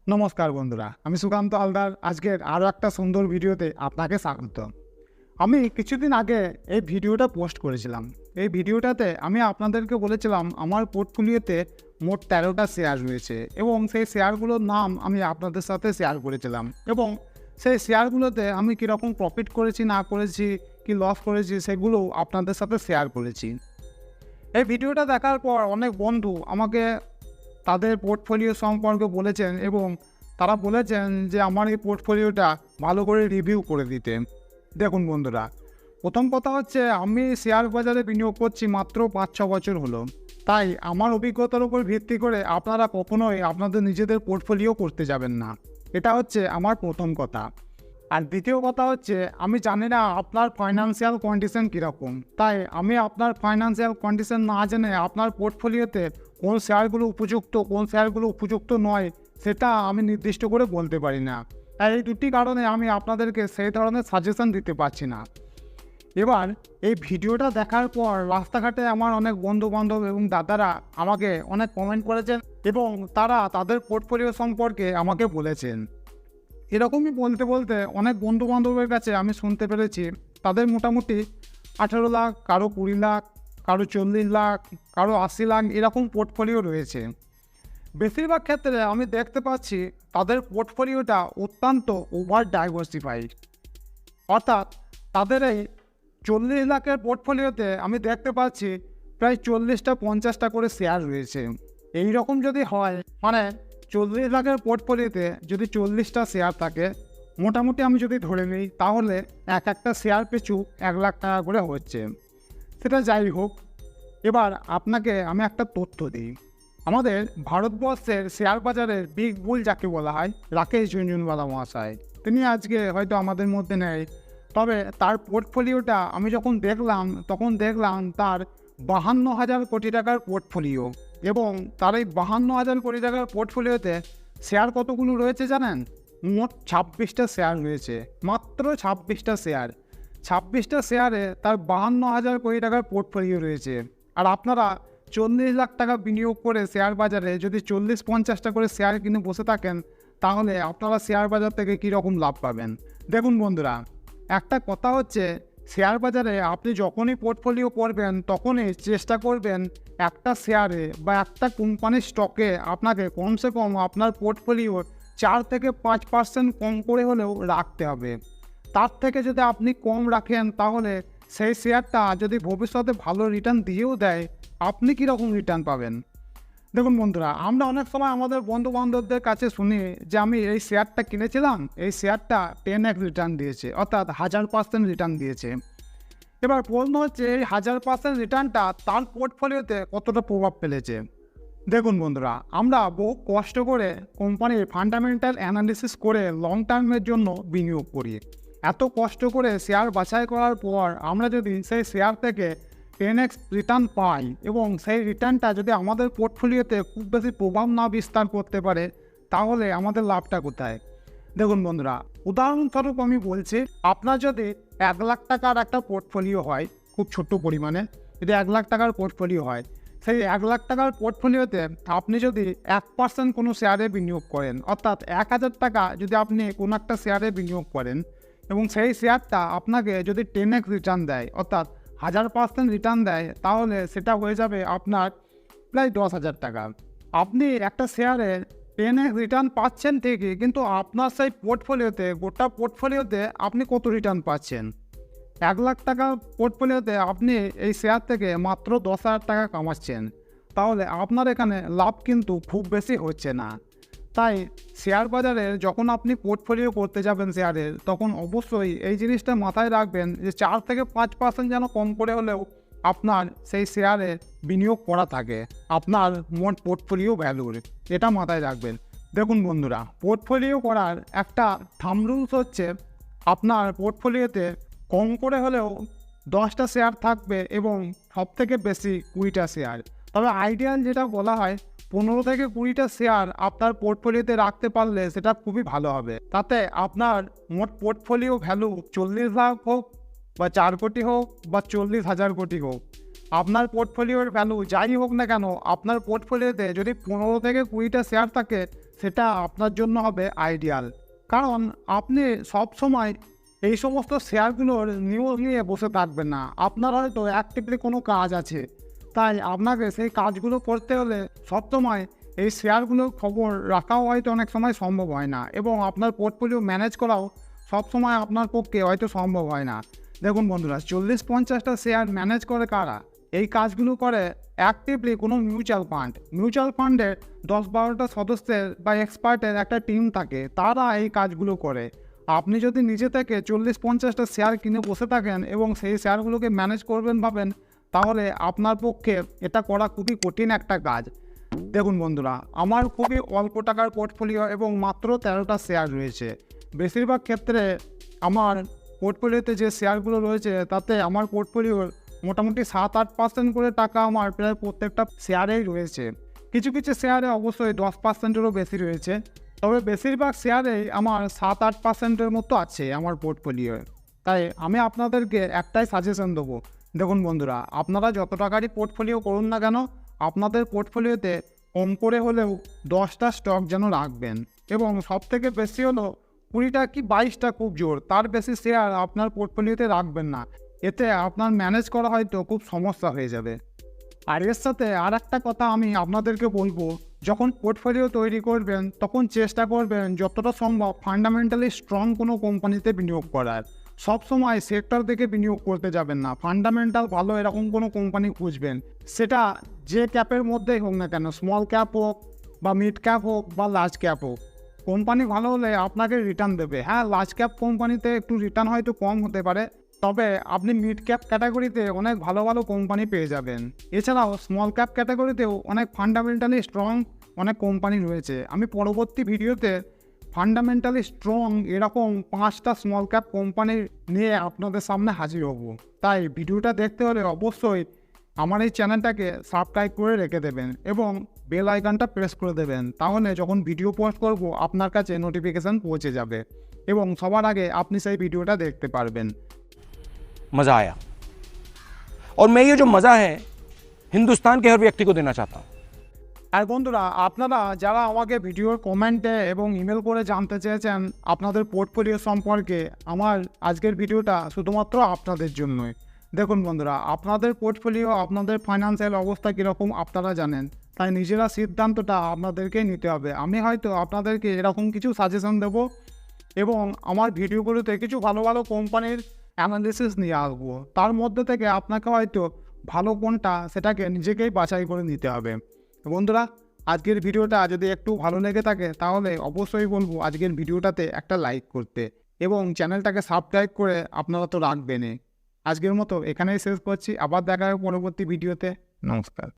নমস্কার বন্ধুরা, আমি সুকান্ত হালদার। আজকের আরও একটা সুন্দর ভিডিওতে আপনাকে স্বাগত। আমি কিছুদিন আগে এই ভিডিওটা পোস্ট করেছিলাম। এই ভিডিওটাতে আমি আপনাদেরকে বলেছিলাম আমার পোর্টফোলিওতে মোট 13টা শেয়ার রয়েছে এবং সেই শেয়ারগুলোর নাম আমি আপনাদের সাথে শেয়ার করেছিলাম এবং সেই শেয়ারগুলোতে আমি কীরকম প্রফিট করেছি না করেছি, কি লস করেছি, সেগুলো আপনাদের সাথে শেয়ার করেছি। এই ভিডিওটা দেখার পর অনেক বন্ধু আমাকে তাদের পোর্টফোলিও সম্পর্কে বলেছেন এবং তারা বলেছেন যে আমার এই পোর্টফোলিওটা ভালো করে রিভিউ করে দিতে। দেখুন বন্ধুরা, প্রথম কথা হচ্ছে আমি শেয়ার বাজারে বিনিয়োগ করছি মাত্র 5-6 বছর হলো। তাই আমার অভিজ্ঞতার উপর ভিত্তি করে আপনারা কখনোই আপনাদের নিজেদের পোর্টফোলিও করতে যাবেন না। এটা হচ্ছে আমার প্রথম কথা। আর দ্বিতীয় কথা হচ্ছে আমি জানি না আপনার ফাইন্যান্সিয়াল কন্ডিশন কীরকম, তাই আমি আপনার ফাইন্যান্সিয়াল কন্ডিশন না জেনে আপনার পোর্টফোলিওতে কোন শেয়ারগুলো উপযুক্ত, কোন শেয়ারগুলো উপযুক্ত নয়, সেটা আমি নির্দিষ্ট করে বলতে পারি না। তাই এই দুটি কারণে আমি আপনাদেরকে সেই ধরনের সাজেশন দিতে পারছি না। এবার এই ভিডিওটা দেখার পর রাস্তাঘাটে আমার অনেক বন্ধুবান্ধব এবং দাদারা আমাকে অনেক কমেন্ট করেছেন এবং তারা তাদের পোর্টফোলিও সম্পর্কে আমাকে বলেছেন। এরকমই বলতে বলতে অনেক বন্ধুবান্ধবের কাছে আমি শুনতে পেরেছি তাদের মোটামুটি 18 লাখ, কারো 20 লাখ, কারো 40 লাখ, কারো 80 লাখ এরকম পোর্টফোলিও রয়েছে। বেশিরভাগ ক্ষেত্রে আমি দেখতে পাচ্ছি তাদের পোর্টফোলিওটা অত্যন্ত ওভার ডাইভার্সিফাইড। অর্থাৎ তাদের এই 40 লাখের পোর্টফোলিওতে আমি দেখতে পাচ্ছি প্রায় 40টা-50টা করে শেয়ার রয়েছে। এই রকম যদি হয়, মানে 40 লাখের পোর্টফোলিওতে যদি 40টা শেয়ার থাকে, মোটামুটি আমি যদি ধরে নিই তাহলে একটা শেয়ার পিছু 1 লাখ টাকা করে হচ্ছে। সেটা যাই হোক, এবার আপনাকে আমি একটা তথ্য দিই। আমাদের ভারতবর্ষের শেয়ার বাজারের বিগ বুল যাকে বলা হয়, রাকেশ ঝুনঝুনওয়ালা মহাশয়, তিনি আজকে হয়তো আমাদের মধ্যে নেই। তবে তার পোর্টফোলিওটা আমি যখন দেখলাম তখন দেখলাম তার 52,000 কোটি টাকার পোর্টফোলিও এবং তার এই 52,000 কোটি টাকার পোর্টফোলিওতে শেয়ার কতগুলো রয়েছে জানেন? মোট 26টা শেয়ার রয়েছে, মাত্র 26টা শেয়ার। 26টা শেয়ারে তার 52,000 কোটি টাকার পোর্টফোলিও রয়েছে। আর আপনারা 40 লাখ টাকা বিনিয়োগ করে শেয়ার বাজারে যদি 40-50টা করে শেয়ার কিনে বসে থাকেন, তাহলে আপনারা শেয়ার বাজার থেকে কীরকম লাভ পাবেন? দেখুন বন্ধুরা, একটা কথা হচ্ছে শেয়ার বাজারে আপনি যখনই পোর্টফোলিও করবেন তখনই চেষ্টা করবেন একটা শেয়ারে বা একটা কোম্পানির স্টকে আপনাকে কমসে কম আপনার পোর্টফোলিওর 4-5% কম করে হলেও রাখতে হবে। তার থেকে যদি আপনি কম রাখেন তাহলে সেই শেয়ারটা যদি ভবিষ্যতে ভালো রিটার্ন দিয়েও দেয়, আপনি কীরকম রিটার্ন পাবেন? দেখুন বন্ধুরা, আমরা অনেক সময় আমাদের বন্ধুবান্ধবদের কাছে শুনি যে আমি এই শেয়ারটা কিনেছিলাম, এই শেয়ারটা 10x রিটার্ন দিয়েছে, অর্থাৎ 1000% রিটার্ন দিয়েছে। এবার প্রশ্ন হচ্ছে এই 1000% রিটার্নটা তার পোর্টফোলিওতে কতটা প্রভাব ফেলেছে। দেখুন বন্ধুরা, আমরা বহু কষ্ট করে কোম্পানির ফান্ডামেন্টাল অ্যানালিসিস করে লং টার্মের জন্য বিনিয়োগ করি। এত কষ্ট করে শেয়ার বাছাই করার পর আমরা যদি সেই শেয়ার থেকে 10x রিটার্ন পাই এবং সেই রিটার্নটা যদি আমাদের পোর্টফোলিওতে খুব বেশি প্রভাব না বিস্তার করতে পারে, তাহলে আমাদের লাভটা কোথায়? দেখুন বন্ধুরা, উদাহরণস্বরূপ আমি বলছি, আপনার যদি 1 লাখ টাকার একটা পোর্টফোলিও হয়, খুব ছোট্ট পরিমাণে যদি 1 লাখ টাকার পোর্টফোলিও হয়, সেই 1 লাখ টাকার পোর্টফোলিওতে আপনি যদি 1% কোনো শেয়ারে বিনিয়োগ করেন, অর্থাৎ 1000 টাকা যদি আপনি কোনো একটা শেয়ারে বিনিয়োগ করেন এবং সেই শেয়ারটা আপনাকে যদি 10x রিটার্ন দেয়, অর্থাৎ 1000% রিটার্ন দেয়, তাহলে সেটা হয়ে যাবে আপনার প্রায় 10,000 টাকা। আপনি একটা শেয়ারে 10x রিটার্ন পাচ্ছেন ঠিকই, কিন্তু আপনার সেই পোর্টফোলিওতে, গোটা পোর্টফোলিওতে আপনি কত রিটার্ন পাচ্ছেন? 1 লাখ টাকা পোর্টফোলিওতে আপনি এই শেয়ার থেকে মাত্র 10,000 টাকা কামাচ্ছেন। তাহলে আপনার এখানে লাভ কিন্তু খুব বেশি হচ্ছে না। তাই শেয়ার বাজারে যখন আপনি পোর্টফোলিও করতে যাবেন শেয়ারের, তখন অবশ্যই এই জিনিসটা মাথায় রাখবেন যে 4-5% যেন কম করে হলেও আপনার সেই শেয়ারে বিনিয়োগ করা থাকে আপনার মোট পোর্টফোলিও ভ্যালুর। এটা মাথায় রাখবেন। দেখুন বন্ধুরা, পোর্টফোলিও করার একটা থাম্ব রুলস হচ্ছে আপনার পোর্টফোলিওতে কম করে হলেও 10টা শেয়ার থাকবে এবং সবথেকে বেশি 20টা শেয়ার। তবে আইডিয়াল যেটা বলা হয় 15-20টা শেয়ার আপনার পোর্টফোলিওতে রাখতে পারলে সেটা খুবই ভালো হবে। তাতে আপনার মোট পোর্টফোলিও ভ্যালু 40 লাখ হোক বা 4 কোটি হোক বা 40,000 কোটি হোক, আপনার পোর্টফোলিওর ভ্যালু যাই হোক না কেন, আপনার পোর্টফোলিওতে যদি 15 থেকে 20টা শেয়ার থাকে, সেটা আপনার জন্য হবে আইডিয়াল। কারণ আপনি সব সময় এই সমস্ত শেয়ারগুলোর নিউজ নিয়ে বসে থাকবেন না। আপনার হয়তো অ্যাক্টিভলি কোনো কাজ আছে, তাই আপনাকে সেই কাজগুলো করতে হলে সবসময় এই শেয়ারগুলোর খবর রাখাও হয়তো অনেক সময় সম্ভব হয় না, এবং আপনার পোর্টফোলিও ম্যানেজ করাও সবসময় আপনার পক্ষে হয়তো সম্ভব হয় না। দেখুন বন্ধুরা, 40-50টা শেয়ার ম্যানেজ করে কারা? এই কাজগুলো করে অ্যাক্টিভলি কোনো মিউচুয়াল ফান্ড। মিউচুয়াল ফান্ডের 10-12টা সদস্যের বা এক্সপার্টের একটা টিম থাকে, তারা এই কাজগুলো করে। আপনি যদি নিজে থেকে 40-50টা শেয়ার কিনে বসে থাকেন এবং সেই শেয়ারগুলোকে ম্যানেজ করবেন ভাবেন, তাহলে আপনার পক্ষে এটা করা খুবই কঠিন একটা কাজ। দেখুন বন্ধুরা, আমার খুবই অল্প টাকার পোর্টফোলিও এবং মাত্র 13টা শেয়ার রয়েছে। বেশিরভাগ ক্ষেত্রে আমার পোর্টফোলিওতে যে শেয়ারগুলো রয়েছে, তাতে আমার পোর্টফোলিওর মোটামুটি 7-8% করে টাকা আমার প্রায় প্রত্যেকটা শেয়ারেই রয়েছে। কিছু কিছু শেয়ারে অবশ্যই 10%-এরও বেশি রয়েছে, তবে বেশিরভাগ শেয়ারেই আমার 7-8%-এর মতো আছে আমার পোর্টফোলিওয়। তাই আমি আপনাদেরকে একটাই সাজেশন দেবো। দেখুন বন্ধুরা, আপনারা যত টাকারই পোর্টফোলিও করুন না কেন, আপনাদের পোর্টফোলিওতে কম করে হলেও 10টা স্টক যেন রাখবেন, এবং সবথেকে বেশি হলো 20টা কি 22টা, খুব জোর, তার বেশি শেয়ার আপনার পোর্টফোলিওতে রাখবেন না। এতে আপনার ম্যানেজ করা হয়তো খুব সমস্যা হয়ে যাবে। আর এর সাথে আর একটা কথা আমি আপনাদেরকে বলবো, যখন পোর্টফোলিও তৈরি করবেন তখন চেষ্টা করবেন যতটা সম্ভব ফান্ডামেন্টালি স্ট্রং কোনো কোম্পানিতে বিনিয়োগ করার। সবসময় সেক্টর থেকে বিনিয়োগ করতে যাবেন না, ফান্ডামেন্টাল ভালো এরকম কোনো কোম্পানি খুঁজবেন। সেটা যে ক্যাপের মধ্যেই হোক না কেন, স্মল ক্যাপ হোক বা মিড ক্যাপ হোক বা লার্জ ক্যাপ হোক, কোম্পানি ভালো হলে আপনাকে রিটার্ন দেবে। হ্যাঁ, লার্জ ক্যাপ কোম্পানিতে একটু রিটার্ন হয়তো কম হতে পারে, তবে আপনি মিড ক্যাপ ক্যাটাগরিতে অনেক ভালো ভালো কোম্পানি পেয়ে যাবেন। এছাড়াও স্মল ক্যাপ ক্যাটাগরিতেও অনেক ফান্ডামেন্টালি স্ট্রং অনেক কোম্পানি রয়েছে। আমি পরবর্তী ভিডিওতে ফান্ডামেন্টালি স্ট্রং এরকম 5টা স্মল ক্যাপ কোম্পানি নিয়ে আপনাদের সামনে হাজির হব। তাই ভিডিওটা দেখতে হলে অবশ্যই আমার এই চ্যানেলটাকে সাবস্ক্রাইব করে রেখে দেবেন এবং বেল আইকনটা প্রেস করে দেবেন। তাহলে যখন ভিডিও পোস্ট করব আপনার কাছে নোটিফিকেশান পৌঁছে যাবে এবং সবার আগে আপনি সেই ভিডিওটা দেখতে পারবেন। मज़ा आया और मैं ये जो मज़ा है हिंदुस्तान के हर व्यक्ति को देना चाहता हूँ। আর বন্ধুরা, আপনারা যারা আমাকে ভিডিওর কমেন্টে এবং ইমেল করে জানতে চেয়েছেন আপনাদের পোর্টফোলিও সম্পর্কে, আমার আজকের ভিডিওটা শুধুমাত্র আপনাদের জন্যই। দেখুন বন্ধুরা, আপনাদের পোর্টফোলিও, আপনাদের ফাইন্যান্সিয়াল অবস্থা কীরকম আপনারা জানেন, তাই নিজেরা সিদ্ধান্তটা আপনাদেরকেই নিতে হবে। আমি হয়তো আপনাদেরকে এরকম কিছু সাজেশন দেবো এবং আমার ভিডিওগুলোতে কিছু ভালো ভালো কোম্পানির অ্যানালিসিস নিয়ে আসবো। তার মধ্যে থেকে আপনাকে হয়তো ভালো কোনটা সেটাকে নিজেকেই বাছাই করে নিতে হবে। বন্ধুরা, আজকের ভিডিওটা যদি একটু ভালো লেগে থাকে তাহলে অবশ্যই বলবো আজকের ভিডিওটাতে একটা লাইক করতে এবং চ্যানেলটাকে সাবস্ক্রাইব করে আপনারা তো রাখবেনই। আজকের মতো এখানেই শেষ করছি, আবার দেখা হবে পরবর্তী ভিডিওতে। নমস্কার।